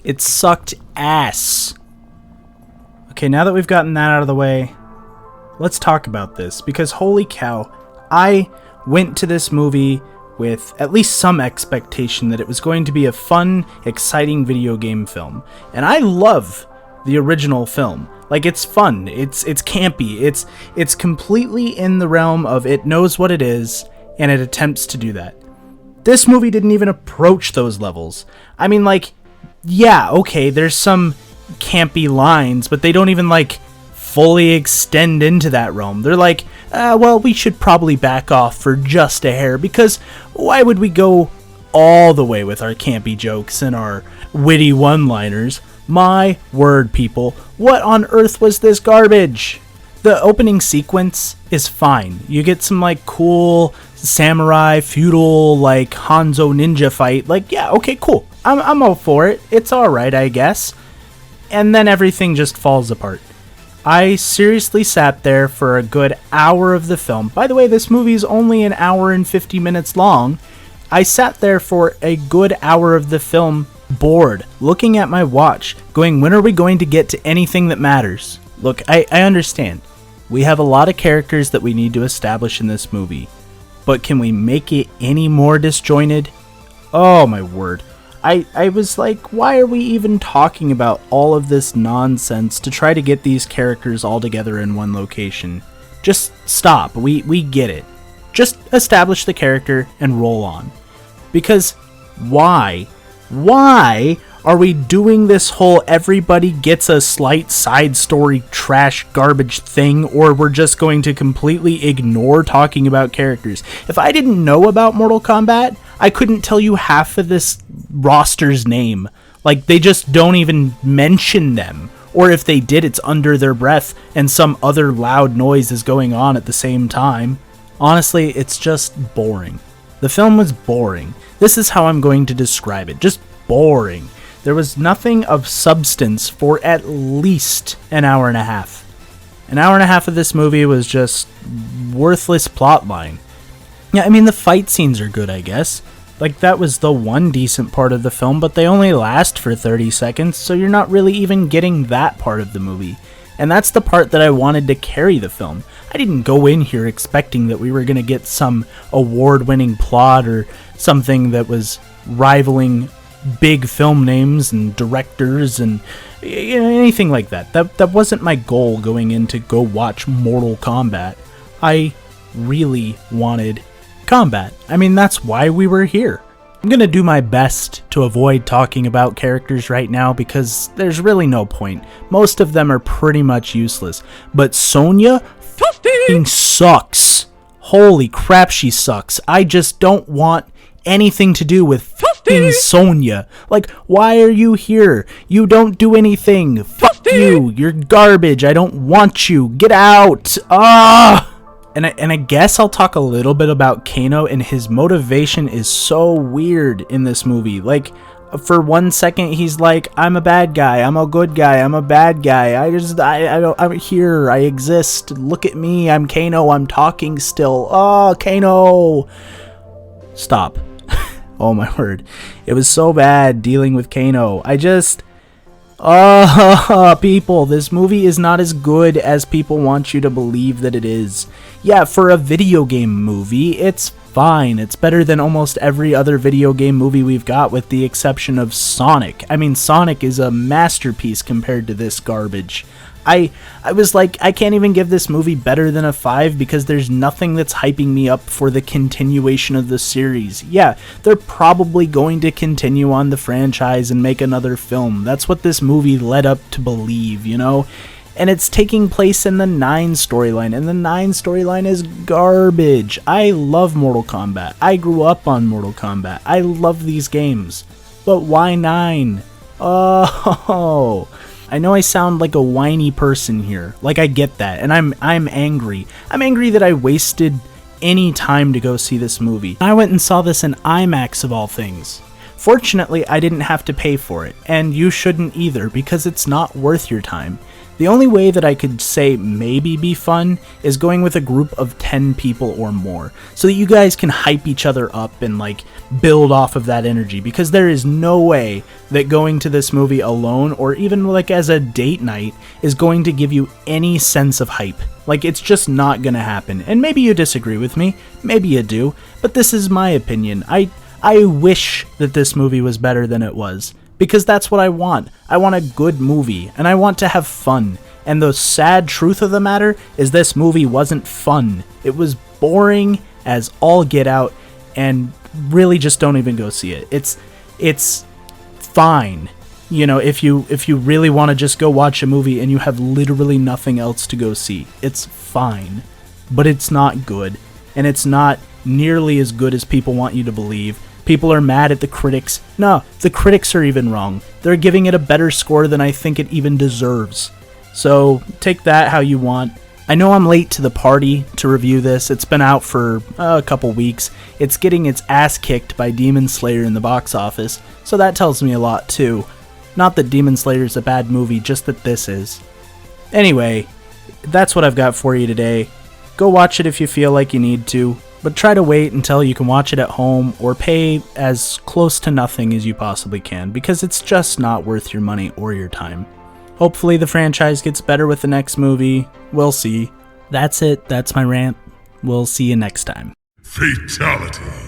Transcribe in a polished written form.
It sucked ass. Okay, now that we've gotten that out of the way, let's talk about this, because holy cow, I went to this movie with at least some expectation that it was going to be a fun, exciting video game film. And I love the original film. Like, it's fun, it's campy, it's completely in the realm of it knows what it is, and it attempts to do that. This movie didn't even approach those levels. I mean, like, yeah, okay, there's some campy lines, but they don't even, like, fully extend into that realm. They're like, well, we should probably back off for just a hair, because why would we go all the way with our campy jokes and our witty one-liners? My word, people, what on earth was this garbage? The opening sequence is fine. You get some, like, cool samurai, feudal, like, Hanzo ninja fight. Like, yeah, okay, cool. I'm all for it. It's alright, I guess. And then everything just falls apart. I seriously sat there for a good hour of the film. By the way, this movie is only an hour and 50 minutes long. I sat there for a good hour of the film, bored, looking at my watch, going, when are we going to get to anything that matters? Look, I understand. We have a lot of characters that we need to establish in this movie. But can we make it any more disjointed? Oh my word. I was like, why are we even talking about all of this nonsense to try to get these characters all together in one location? Just stop. We get it. Just establish the character and roll on. Because why? Why are we doing this whole everybody gets a slight side story trash garbage thing, or we're just going to completely ignore talking about characters? If I didn't know about Mortal Kombat, I couldn't tell you half of this roster's name. Like, they just don't even mention them. Or if they did, it's under their breath and some other loud noise is going on at the same time. Honestly, it's just boring. The film was boring. This is how I'm going to describe it. Just boring. There was nothing of substance for at least an hour and a half. An hour and a half of this movie was just worthless plotline. Yeah, I mean, the fight scenes are good, I guess. Like, that was the one decent part of the film, but they only last for 30 seconds, so you're not really even getting that part of the movie. And that's the part that I wanted to carry the film. I didn't go in here expecting that we were going to get some award-winning plot or something that was rivaling big film names and directors and anything like that. That wasn't my goal going in to go watch Mortal Kombat. I really wanted combat. I mean, that's why we were here. I'm gonna do my best to avoid talking about characters right now because there's really no point. Most of them are pretty much useless. But Sonya f***ing sucks. Holy crap, she sucks. I just don't want anything to do with f***ing Sonya. Like, why are you here? You don't do anything. Fuck you. You're garbage. I don't want you. Get out. Ah! And I guess I'll talk a little bit about Kano, and his motivation is so weird in this movie. Like, for 1 second, he's like, I'm a bad guy, I'm a good guy, I'm a bad guy, I'm here, I exist, look at me, I'm Kano, I'm talking still. Oh, Kano! Stop. Oh my word. It was so bad dealing with Kano. People, this movie is not as good as people want you to believe that it is. Yeah, for a video game movie, it's fine. It's better than almost every other video game movie we've got, with the exception of Sonic. I mean, Sonic is a masterpiece compared to this garbage. I was like, I can't even give this movie better than a 5 because there's nothing that's hyping me up for the continuation of the series. Yeah, they're probably going to continue on the franchise and make another film. That's what this movie led up to believe, you know? And it's taking place in the 9 storyline, and the 9 storyline is garbage. I love Mortal Kombat. I grew up on Mortal Kombat. I love these games. But why 9? Oh... I know I sound like a whiny person here. Like, I get that, and I'm angry. I'm angry that I wasted any time to go see this movie. I went and saw this in IMAX of all things. Fortunately, I didn't have to pay for it, and you shouldn't either, because it's not worth your time. The only way that I could say maybe be fun is going with a group of 10 people or more, so that you guys can hype each other up and like build off of that energy, because there is no way that going to this movie alone or even like as a date night is going to give you any sense of hype. Like, it's just not gonna happen. And maybe you disagree with me, maybe you do, but this is my opinion. I wish that this movie was better than it was, because that's what I want. I want a good movie, and I want to have fun. And the sad truth of the matter is this movie wasn't fun. It was boring as all get out, and really just don't even go see it. It's fine. You know, if you really want to just go watch a movie and you have literally nothing else to go see, it's fine. But it's not good, and it's not nearly as good as people want you to believe. People are mad at the critics. No, the critics are even wrong. They're giving it a better score than I think it even deserves. So take that how you want. I know I'm late to the party to review this. It's been out for a couple weeks. It's getting its ass kicked by Demon Slayer in the box office, so that tells me a lot too. Not that Demon Slayer is a bad movie, just that this is. Anyway, that's what I've got for you today. Go watch it if you feel like you need to, but try to wait until you can watch it at home or pay as close to nothing as you possibly can, because it's just not worth your money or your time. Hopefully the franchise gets better with the next movie. We'll see. That's it. That's my rant. We'll see you next time. Fatality.